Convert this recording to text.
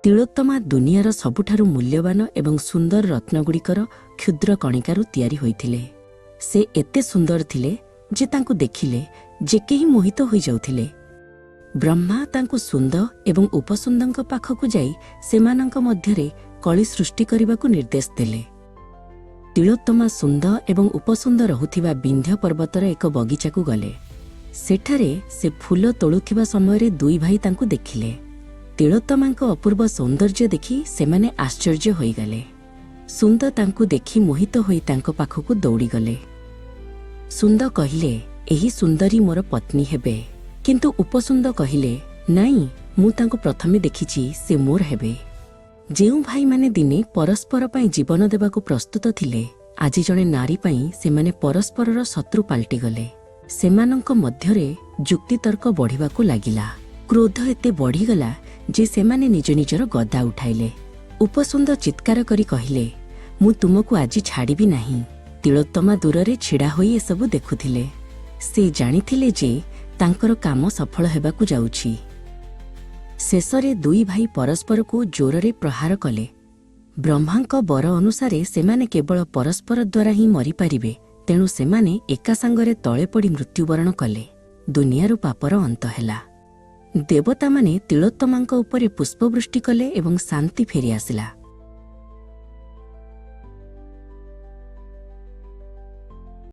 ତିଳୋତ୍ତମା ଦୁନିଆର ସବୁଠାରୁ ମୂଲ୍ୟବାନ ଏବଂ ସୁନ୍ଦର ରତ୍ନଗୁଡ଼ିକର କ୍ଷୁଦ୍ର କଣିକାରୁ ତିଆରି ହୋଇଥିଲେ। ସେ ଏତେ ସୁନ୍ଦର ଥିଲେ ଯେ ତାଙ୍କୁ ଦେଖିଲେ ଯେ କେହି ମୋହିତ ହୋଇଯାଉଥିଲେ। ବ୍ରହ୍ମା ତାଙ୍କୁ ସୁନ୍ଦ ଏବଂ ଉପସୁନ୍ଦଙ୍କ ପାଖକୁ ଯାଇ ସେମାନଙ୍କ ମଧ୍ୟରେ କଳି ସୃଷ୍ଟି କରିବାକୁ ନିର୍ଦ୍ଦେଶ ଦେଲେ। ତିଳୋତ୍ତମା ସୁନ୍ଦ ଏବଂ ଉପସୁନ୍ଦ ରହୁଥିବା ବିନ୍ଧ୍ୟ ପର୍ବତର ଏକ ବଗିଚାକୁ ଗଲେ। ସେଠାରେ ସେ ଫୁଲ ତୋଳୁଥିବା ସମୟରେ ଦୁଇ ଭାଇ ତାଙ୍କୁ ଦେଖିଲେ। ତିଳୋତ୍ତମାଙ୍କ ଅପୂର୍ବ ସୌନ୍ଦର୍ଯ୍ୟ ଦେଖି ସେମାନେ ଆଶ୍ଚର୍ଯ୍ୟ ହୋଇଗଲେ। ସୁନ୍ଦ ତାଙ୍କୁ ଦେଖି ମୋହିତ ହୋଇ ତାଙ୍କ ପାଖକୁ ଦୌଡ଼ିଗଲେ। ସୁନ୍ଦ କହିଲେ, ଏହି ସୁନ୍ଦରୀ ମୋର ପତ୍ନୀ ହେବେ। କିନ୍ତୁ ଉପସୁନ୍ଦ କହିଲେ, ନାଇଁ, ମୁଁ ତାଙ୍କୁ ପ୍ରଥମେ ଦେଖିଛି, ସେ ମୋର ହେବେ। ଯେଉଁ ଭାଇମାନେ ଦିନେ ପରସ୍ପର ପାଇଁ ଜୀବନ ଦେବାକୁ ପ୍ରସ୍ତୁତ ଥିଲେ, ଆଜି ଜଣେ ନାରୀ ପାଇଁ ସେମାନେ ପରସ୍ପରର ଶତ୍ରୁ ପାଲଟିଗଲେ। ସେମାନଙ୍କ ମଧ୍ୟରେ ଯୁକ୍ତିତର୍କ ବଢ଼ିବାକୁ ଲାଗିଲା। କ୍ରୋଧ ଏତେ ବଢ଼ିଗଲା ଯେ ସେମାନେ ନିଜ ନିଜର ଗଦା ଉଠାଇଲେ। ଉପସୁନ୍ଦ ଚିତ୍କାର କରି କହିଲେ, ମୁଁ ତୁମକୁ ଆଜି ଛାଡ଼ିବି ନାହିଁ। ତିଳୋତ୍ତମା ଦୂରରେ ଛିଡ଼ା ହୋଇ ଏସବୁ ଦେଖୁଥିଲେ। ସେ ଜାଣିଥିଲେ ଯେ ତାଙ୍କର କାମ ସଫଳ ହେବାକୁ ଯାଉଛି। ଶେଷରେ ଦୁଇ ଭାଇ ପରସ୍ପରକୁ ଜୋରରେ ପ୍ରହାର କଲେ। ବ୍ରହ୍ମାଙ୍କ ବର ଅନୁସାରେ ସେମାନେ କେବଳ ପରସ୍ପର ଦ୍ୱାରା ହିଁ ମରିପାରିବେ, ତେଣୁ ସେମାନେ ଏକା ସାଙ୍ଗରେ ତଳେ ପଡ଼ି ମୃତ୍ୟୁବରଣ କଲେ। ଦୁନିଆରୁ ପାପର ଅନ୍ତ ହେଲା। ଦେବତାମାନେ ତିଳୋତ୍ତମାଙ୍କ ଉପରେ ପୁଷ୍ପବୃଷ୍ଟି କଲେ ଏବଂ ଶାନ୍ତି ଫେରିଆସିଲା।